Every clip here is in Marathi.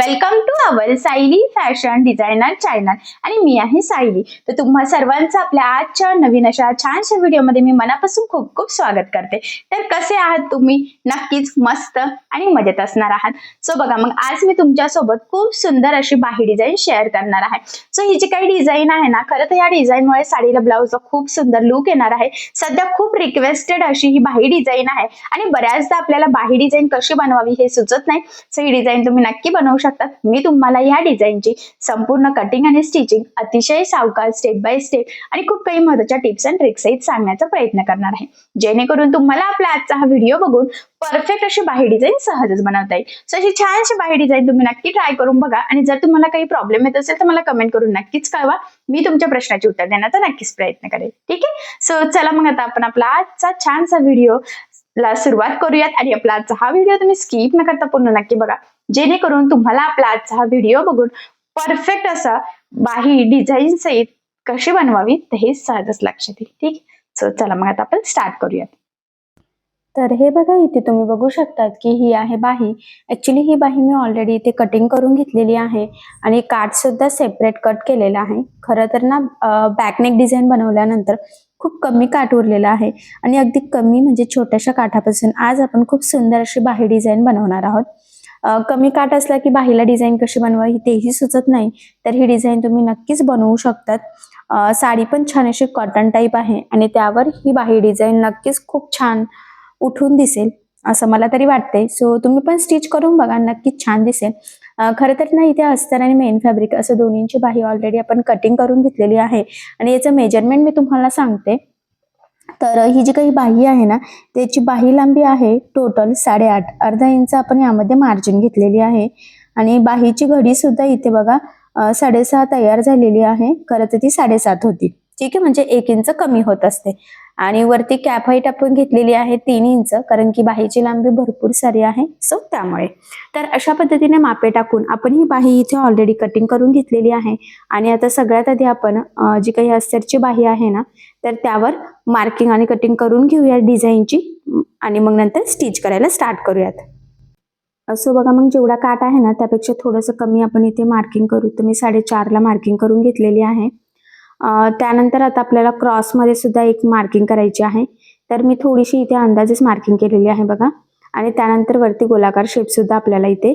Welcome to our Sayali fashion designer channel आणि मी आहे सायली। तर तुम्हा सर्वांचं आपल्या आजच्या नवीन अशा छानशा व्हिडिओमध्ये मी मनापासून खूप खूप स्वागत करते। तर कसे आहात तुम्ही? नक्कीच मस्त आणि मजेत असणार आहात। सो बघा, मग आज मी तुमच्यासोबत खूप सुंदर अशी बाही डिझाईन शेअर करणार आहे। सो ही जी काही डिझाईन आहे ना, खरं तर या डिझाईनमुळे साडीला ब्लाउजला खूप सुंदर लुक येणार आहे। सध्या खूप रिक्वेस्टेड अशी ही बाही डिझाईन आहे आणि बऱ्याचदा आपल्याला बाही डिझाईन कशी बनवावी हे सुचत नाही। सो ही डिझाईन तुम्ही नक्की बनवू शकता। मी तुम्हाला या डिझाईनची संपूर्ण कटिंग आणि स्टिचिंग अतिशय सावकाश स्टेप बाय स्टेप आणि खूप काही महत्त्वाच्या टिप्स अँड ट्रिक्स सहित सांगण्याचा प्रयत्न करणार आहे, जेणेकरून तुम्हाला आपला आजचा हा व्हिडिओ बघून परफेक्ट अशी बाही डिझाईन सहजच बनवता येईल। सो अशी छानशी बाही डिझाईन तुम्ही नक्की ट्राय करून बघा आणि जर तुम्हाला काही प्रॉब्लेम येत असेल तर मला कमेंट करून नक्कीच कळवा। मी तुमच्या प्रश्नाचे उत्तर देण्याचा नक्कीच प्रयत्न करेल। ठीक आहे, सो चला मग आता आपण आपला आजचा छानसा व्हिडिओ ला सुरुवात करूयात आणि आपला आजचा हा व्हिडिओ तुम्ही स्किप न करता पूर्ण नक्की बघा, जेणेकरून तुम्हाला आपला आजचा हा व्हिडिओ बघून परफेक्ट असा बाही डिझाईन सहित कशी बनवावी ते हे सहजच लक्षात येईल। ठीक, सो चला मग आता आपण स्टार्ट करूयात। तर हे बघा, इथे तुम्ही बघू शकतात की ही आहे बाही। ऍक्च्युली ही बाही मी ऑलरेडी इथे कटिंग करून घेतलेली आहे आणि काठ सुद्धा सेपरेट कट केलेला आहे। खरं तर ना, बॅकनेक डिझाईन बनवल्यानंतर खूप कमी काठ उरलेला आहे आणि अगदी कमी म्हणजे छोट्याशा काठापासून आज आपण खूप सुंदर अशी बाही डिझाईन बनवणार आहोत। कमी काठ असला की बाहीला डिझाईन कशी बनवावी तेही सुचत नाही, तर ही डिझाईन तुम्ही नक्कीच बनवू शकतात। साडी पण छान अशी कॉटन टाईप आहे आणि त्यावर ही बाही डिझाईन नक्कीच खूप छान उठून दिसेल असं मला तरी वाटतंय। सो तुम्ही पण स्टिच करून बघा, नक्कीच छान दिसेल। खरं तर ना, इथे अस्तर आणि मेन फॅब्रिक असं दोन्हींची बाही ऑलरेडी आपण कटिंग करून घेतलेली आहे आणि याचं मेजरमेंट मी तुम्हाला सांगते। तर ही जी काही बाही आहे ना, त्याची बाही लांबी आहे टोटल 8.5, अर्धा इंच आपण यामध्ये मार्जिन घेतलेली आहे आणि बाहीची घडी सुद्धा इथे बघा 6.5 तयार झालेली आहे। खरं तर ती 7.5 होती, ठीक आहे, म्हणजे 1 इंच कमी होत असते आणि वरती कॅप हाईट आपण घेतलेली आहे 3 इंच, कारण की बाहीची लांबी भरपूर सारी आहे, सो त्यामुळे। तर अशा पद्धतीने मापे टाकून आपण ही बाही इथे ऑलरेडी कटिंग करून घेतलेली आहे आणि आता सगळ्यात आधी आपण जी काही अस्तरची बाही आहे ना, तर त्यावर मार्किंग आणि कटिंग करून घेऊया डिझाईनची आणि मग नंतर स्टिच करायला स्टार्ट करूयात। असो बघा, मग जेवढा काठ आहे ना त्यापेक्षा थोडंसं कमी आपण इथे मार्किंग करू। तर मी 4.5 ला मार्किंग करून घेतलेली आहे। त्यानंतर आता आपल्याला क्रॉसमध्ये सुद्धा एक मार्किंग करायची आहे, तर मी थोडीशी इथे अंदाजेच मार्किंग केलेली आहे बघा। आणि त्यानंतर वरती गोलाकार शेप सुद्धा आपल्याला इथे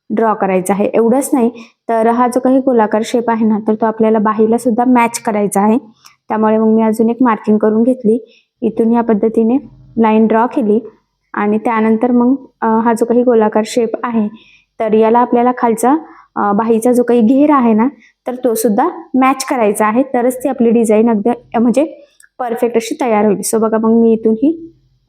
ड्रॉ करायचा आहे। एवढंच नाही, तर हा जो काही गोलाकार शेप आहे ना, तर तो आपल्याला बाहीला सुद्धा मॅच करायचा आहे। त्यामुळे मग मी अजून एक मार्किंग करून घेतली, इथून या पद्धतीने लाईन ड्रॉ केली आणि त्यानंतर मग हा जो काही गोलाकार शेप आहे तर याला आपल्याला खालचा बाहीचा जो काही घेर आहे ना, तर तो सुद्धा मॅच करायचा आहे, तरच ती आपली डिझाईन अगदी म्हणजे परफेक्ट अशी तयार होईल। सो बघा, मग मी इथून ही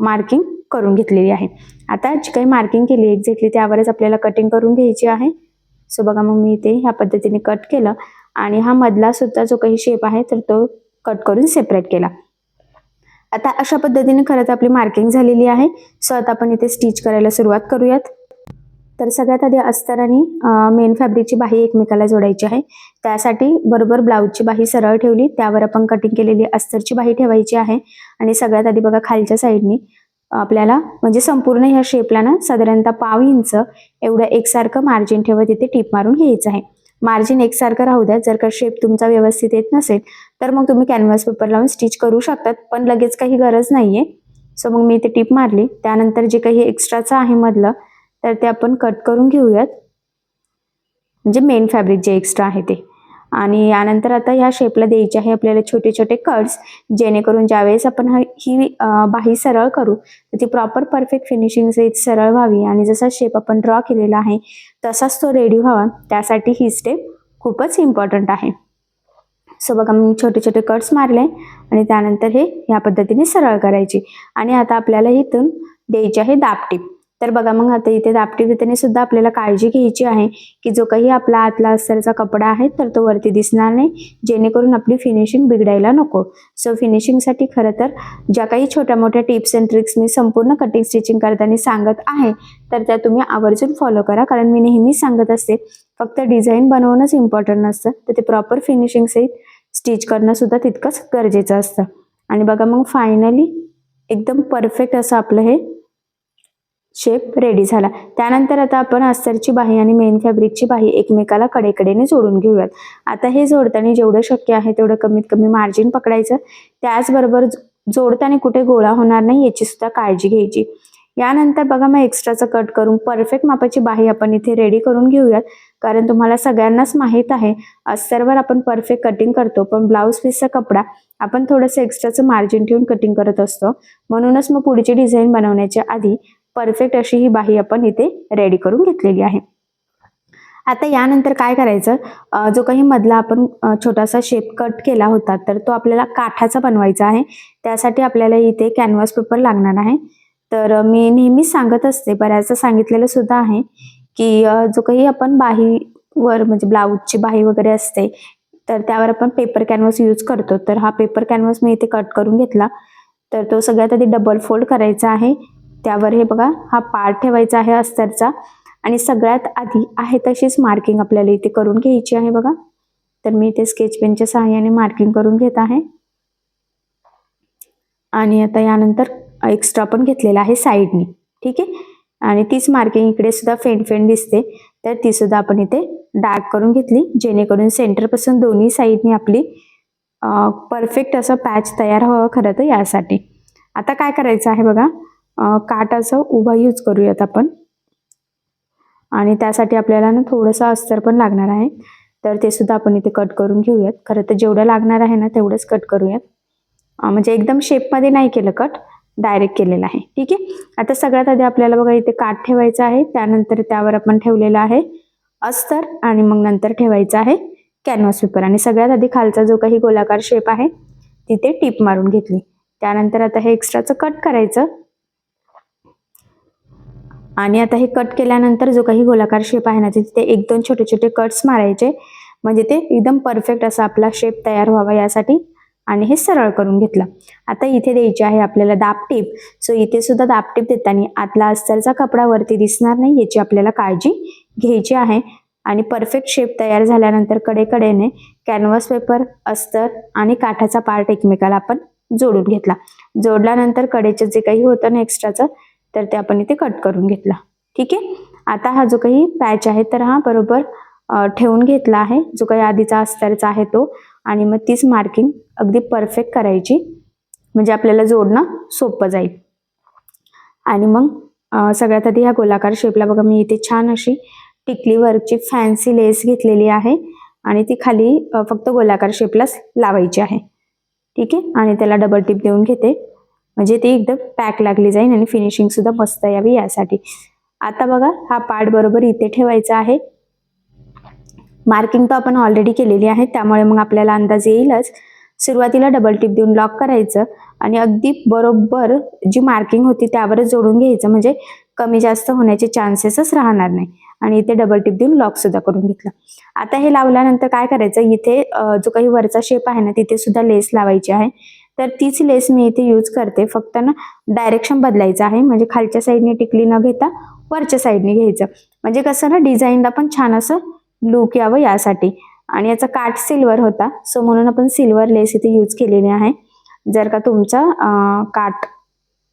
मार्किंग करून घेतलेली आहे। आता जी काही मार्किंग केली एक्झॅक्टली त्यावरच आपल्याला कटिंग करून घ्यायची आहे। सो बघा, मग मी इथे ह्या पद्धतीने कट केलं आणि हा मधला सुद्धा जो काही शेप आहे तर तो कट करून सेपरेट केला। आता अशा पद्धतीने खरं तर आपली मार्किंग झालेली आहे। सो आता आपण इथे स्टिच करायला सुरुवात करूयात। तर सगळ्यात आधी अस्तर आणि मेन फॅब्रिकची बाही एकमेकाला जोडायची आहे। त्यासाठी बरोबर ब्लाऊजची बाही सरळ ठेवली, त्यावर आपण कटिंग केलेली अस्तरची बाही ठेवायची आहे आणि सगळ्यात आधी बघा खालच्या साईडनी आपल्याला म्हणजे संपूर्ण ह्या शेपला ना साधारणतः पाव इंच एवढं एकसारखं मार्जिन ठेवत इथे टीप मारून घ्यायचं आहे। मार्जिन एकसारखं राहू द्या, जर का शेप तुमचा व्यवस्थित येत नसेल तर मग तुम्ही कॅनव्हास पेपर लावून स्टिच करू शकतात, पण लगेच काही गरज नाहीये। सो मग मी इथे टीप मारली, त्यानंतर जे काही एक्स्ट्राचं आहे मधलं तर ते आपण कट करून घेऊयात, म्हणजे मेन फॅब्रिक जे एक्स्ट्रा आहे ते। आणि यानंतर आता ह्या शेपला द्यायचे आहे आपल्याला छोटे छोटे कट्स, जेणेकरून ज्यावेळेस आपण ही बाही सरळ करू तर ती प्रॉपर परफेक्ट फिनिशिंग सहित सरळ व्हावी आणि जसा शेप आपण ड्रॉ केलेला आहे तसाच तो रेडी व्हावा, त्यासाठी ही स्टेप खूपच इम्पॉर्टंट आहे। सो बघा, मी छोटे छोटे कट्स मारले आणि त्यानंतर हे या पद्धतीने सरळ करायची आणि आता आपल्याला इथून द्यायची आहे दाबटीप। तर बघा, मग आता इथे दाबटीप देताना सुद्धा आपल्याला काळजी घ्यायची आहे की जो काही आपला आतला अस्तरचा कपडा आहे तर तो वरती दिसणार नाही, जेणेकरून आपली फिनिशिंग बिघडायला नको। सो फिनिशिंगसाठी खरं तर ज्या काही छोट्या मोठ्या टिप्स अँड ट्रिक्स मी संपूर्ण कटिंग स्टिचिंग करताना सांगत आहे तर त्या तुम्ही आवर्जून फॉलो करा, कारण मी नेहमीच सांगत असते फक्त डिझाईन बनवणंच इम्पॉर्टंट नसतं, तर ते प्रॉपर फिनिशिंग सहित स्टिच करणं सुद्धा तितकंच गरजेचं असतं। आणि बघा, मग फायनली एकदम परफेक्ट असं आपलं हे शेप रेडी झाला. त्यानंतर आता आपण अस्तरची बाही आणि मेन फॅब्रिकची बाही एकमेकाला कडेकडेने जोडून घेऊयात. आता हे जोडताना जेवढं शक्य आहे तेवढं कमीत कमी मार्जिन पकडायचं. त्याचबरोबर जोडताना कुठे गोळा होणार नाही याची सुद्धा काळजी घ्यायची. यानंतर बघा मग एक्स्ट्राचं कट करून परफेक्ट मापाची बाही आपण इथे रेडी करून घेऊयात. कारण तुम्हाला सगळ्यांनाच माहीत आहे अस्तरवर आपण परफेक्ट कटिंग करतो, पण ब्लाऊज पीसचा कपडा आपण थोडंसं एक्स्ट्राचं मार्जिन ठेवून कटिंग करत असतो. म्हणूनच मग पुढची डिझाईन बनवण्याच्या आधी परफेक्ट अशी ही बाही आपण इथे रेडी करून घेतलेली आहे. आता यानंतर काय करायचं, जो काही मधला आपण छोटासा शेप कट केला होता तर तो आपल्याला काठाचा बनवायचा आहे. त्यासाठी आपल्याला इथे कॅनव्हास पेपर लागणार आहे. तर मी नेहमीच सांगत असते, बऱ्याचदा सांगितलेलं सुद्धा आहे की जो काही आपण बाहीवर म्हणजे ब्लाऊजची बाही वगैरे असते तर त्यावर आपण पेपर कॅनव्हास यूज करतो. तर हा पेपर कॅनव्हास मी इथे कट करून घेतला. तर तो सगळ्यात आधी डबल फोल्ड करायचा आहे. त्यावर हे बघा हा पार्ट ठेवायचा आहे अस्तरचा आणि सगळ्यात आधी आहे तशीच मार्किंग आपल्याला इथे करून घ्यायची आहे बघा. तर मी इथे स्केच पेनच्या सहाय्याने मार्किंग करून घेत आहे. आणि आता यानंतर एक्स्ट्रा पण घेतलेला आहे साईडनी, ठीक आहे. आणि तीच मार्किंग इकडे सुद्धा फेंट फेंट दिसते तर ती सुद्धा आपण इथे डार्क करून घेतली, जेणेकरून सेंटरपासून दोन्ही साईडनी आपली परफेक्ट असं पॅच तयार व्हावं खरं तर यासाठी. आता काय करायचं आहे बघा, काठाचं उभा यूज करूयात आपण आणि त्यासाठी आपल्याला ना थोडंसं अस्तर पण लागणार आहे. तर ते सुद्धा आपण इथे कट करून घेऊयात. खरं तर जेवढं लागणार आहे ना तेवढंच कट करूयात. म्हणजे एकदम शेपमध्ये नाही केलं कट, डायरेक्ट केलेलं आहे, ठीक आहे. आता सगळ्यात आधी आपल्याला बघा इथे काठ ठेवायचा आहे. त्यानंतर त्यावर आपण ठेवलेला आहे अस्तर आणि मग नंतर ठेवायचं आहे कॅनव्हास पेपर. आणि सगळ्यात आधी खालचा जो काही गोलाकार शेप आहे तिथे टीप मारून घेतली. त्यानंतर आता हे एक्स्ट्राचं कट करायचं आणि आता हे कट केल्यानंतर जो काही गोलाकार शेप आहे ना तिथे एक दोन छोटे छोटे कट्स मारायचे, म्हणजे ते एकदम परफेक्ट असा आपला शेप तयार व्हावा यासाठी. आणि हे सरळ करून घेतलं. आता इथे द्यायची आहे आपल्याला दाबटीप. सो इथे सुद्धा दाबटीप देताना आतला अस्तरचा कपडा वरती दिसणार नाही याची आपल्याला काळजी घ्यायची आहे. आणि परफेक्ट शेप तयार झाल्यानंतर कडेकडेने कॅनव्हास पेपर, अस्तर आणि काठाचा पार्ट एकमेकाला आपण जोडून घेतला. जोडल्यानंतर कडेचे जे काही होतं ना एक्स्ट्राचं तर ते आपण इथे कट करून घेतला, ठीक आहे. आता हा जो काही पॅच आहे तर हा बरोबर ठेवून घेतला आहे, जो काही आधीचा अस्तरचा आहे तो. आणि मग तीच मार्किंग अगदी परफेक्ट करायची, म्हणजे आपल्याला जोडणं सोपं जाईल. आणि मग सगळ्यात आधी ह्या गोलाकार शेपला बघा मी इथे छान अशी टिकली वर्कची फॅन्सी लेस घेतलेली आहे आणि ती खाली फक्त गोलाकार शेपलाच लावायची आहे, ठीक आहे. आणि त्याला डबल टिप देऊन घेते, म्हणजे ती एकदम पॅक लागली जाईल आणि फिनिशिंग सुद्धा मस्त यावी यासाठी. आता बघा हा पार्ट बरोबर इथे ठेवायचा आहे. मार्किंग तर आपण ऑलरेडी केलेली आहे त्यामुळे मग आपल्याला अंदाज येईलच. सुरुवातीला डबल टिप देऊन लॉक करायचं आणि अगदी बरोबर जी मार्किंग होती त्यावरच जोडून घ्यायचं, म्हणजे कमी जास्त होण्याचे चान्सेसच राहणार नाही. आणि इथे डबल टिप देऊन लॉक सुद्धा करून घेतलं. आता हे लावल्यानंतर काय करायचं, इथे जो काही वरचा शेप आहे ना तिथे सुद्धा लेस लावायची आहे. तर तीच लेस मी इथे यूज करते, फक्त ना डायरेक्शन बदलायचं आहे, म्हणजे खालच्या साईडने टिकली न घेता वरच्या साईडने घ्यायचं, म्हणजे कसं ना डिझाईनला पण छान असं लुक यावं यासाठी. आणि याचा काठ सिल्वर होता, सो म्हणून आपण सिल्वर लेस इथे यूज केलेली आहे. जर का तुमचा काठ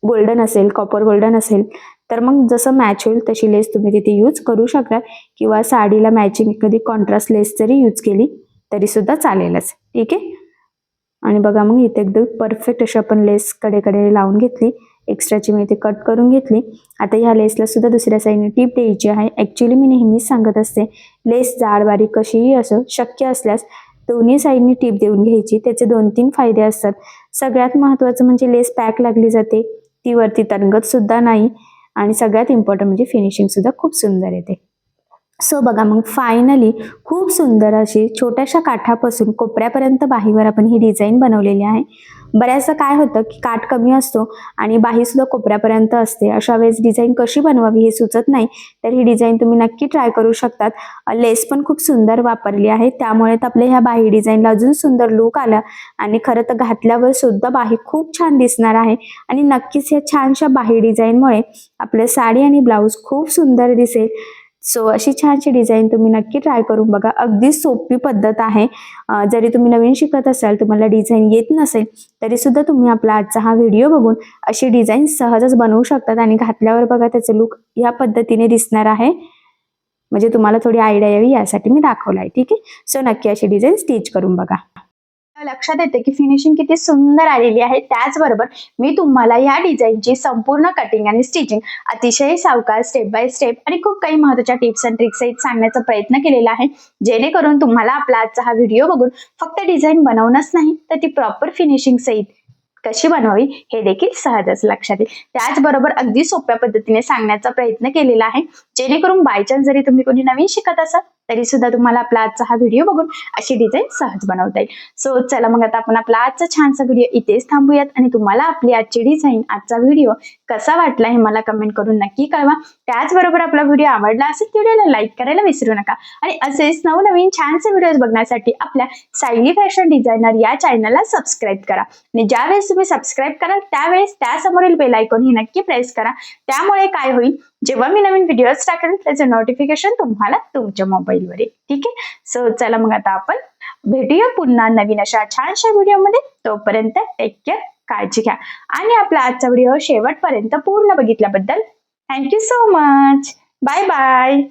गोल्डन असेल, कॉपर गोल्डन असेल तर मग जसं मॅच होईल तशी लेस तुम्ही तिथे यूज करू शकता, किंवा साडीला मॅचिंग एखादी कॉन्ट्रास्ट लेस जरी यूज केली तरी सुद्धा चालेलच, ठीक आहे. आणि बघा मग इथे एकदम परफेक्ट अशी आपण लेस कडेकडे लावून घेतली. एक्स्ट्राची मी इथे कट करून घेतली. आता ह्या लेसला सुद्धा दुसऱ्या साईडने टीप द्यायची आहे. ॲक्च्युली मी नेहमीच सांगत असते, लेस जाड बारीक कशीही असो, शक्य असल्यास दोन्ही साईडनी टीप देऊन घ्यायची. त्याचे 2-3 फायदे असतात. सगळ्यात महत्त्वाचं म्हणजे लेस पॅक लागली जाते, ती वरती तरंगत सुद्धा नाही, आणि सगळ्यात इम्पॉर्टंट म्हणजे फिनिशिंग सुद्धा खूप सुंदर येते. सो बघा मग फायनली खूप सुंदर अशी छोट्याशा काठापासून कोपऱ्यापर्यंत बाहीवर आपण ही डिझाईन बनवलेली आहे. बऱ्याचदा काय होतं की काठ कमी असतो आणि बाही सुद्धा कोपऱ्यापर्यंत असते, अशा वेळेस डिझाईन कशी बनवावी हे सुचत नाही. तर ही डिझाईन तुम्ही नक्की ट्राय करू शकतात. लेस पण खूप सुंदर वापरली आहे, त्यामुळे आपल्या ह्या बाही डिझाईनला अजून सुंदर लुक आला. आणि खरं तर घातल्यावर सुद्धा बाही खूप छान दिसणार आहे. आणि नक्कीच या छानशा बाही डिझाईनमुळे आपलं साडी आणि ब्लाऊज खूप सुंदर दिसेल. सो अशी छानशी डिझाईन तुम्ही नक्की ट्राय करून बघा. अगदी सोपी पद्धत आहे. जरी तुम्ही नवीन शिकत असाल, तुम्हाला डिझाईन येत नसेल, तरी सुद्धा तुम्ही आपला आजचा हा व्हिडिओ बघून अशी डिझाईन सहजच बनवू शकतात आणि घातल्यावर बघा त्याचं लुक या पद्धतीने दिसणार आहे. म्हणजे तुम्हाला थोडी आयडिया यावी यासाठी मी दाखवलं आहे. ठीक आहे. सो नक्की अशी डिझाईन स्टिच करून बघा. लक्षात येते की फिनिशिंग किती सुंदर आलेली आहे. त्याचबरोबर मी तुम्हाला या डिझाईनची संपूर्ण कटिंग आणि स्टिचिंग अतिशय सावकाश स्टेप बाय स्टेप आणि खूप काही महत्त्वाच्या टिप्स अँड ट्रिक्स सहित सांगण्याचा प्रयत्न केलेला आहे, जेणेकरून तुम्हाला आपला आजचा हा व्हिडिओ बघून फक्त डिझाईन बनवणंच नाही तर ती प्रॉपर फिनिशिंग सहित कशी बनवावी हे देखील सहजच लक्षात येईल. त्याचबरोबर अगदी सोप्या पद्धतीने सांगण्याचा प्रयत्न केलेला आहे, जेणेकरून बायचान्स जरी तुम्ही कोणी नवीन शिकत असाल तरी सुद्धा तुम्हाला आपला आजचा हा व्हिडिओ बघून अशी डिझाईन सहज बनवता येईल. सो चला मग आता आपण आपला आजचा छानसा व्हिडिओ इथेच थांबूयात आणि तुम्हाला आपली आजची डिझाईन आजचा व्हिडिओ कसा वाटला हे मला कमेंट करून नक्की कळवा. त्याचबरोबर आपला व्हिडिओ आवडला असेल व्हिडिओला लाईक करायला विसरू नका आणि असेच नवनवीन छानसे व्हिडिओज बघण्यासाठी आपल्या सायली फॅशन डिझायनर या चॅनलला सबस्क्राईब करा आणि ज्यावेळेस तुम्ही सबस्क्राईब कराल त्यावेळेस त्यासमोरील बेल आयकॉन ही नक्की प्रेस करा. त्यामुळे काय होईल, जेव्हा मी नवीन व्हिडिओज टाकेल त्याचे नोटिफिकेशन तुम्हाला तुमच्या मोबाईलवर येईल. ठीक आहे. सो चला मग आता आपण भेटूया पुन्हा नवीन अशा छानशा व्हिडिओमध्ये. तोपर्यंत टेक केअर, काळजी घ्या आणि आपला आजचा व्हिडिओ शेवटपर्यंत पूर्ण बघितल्याबद्दल thank you so much. Bye bye.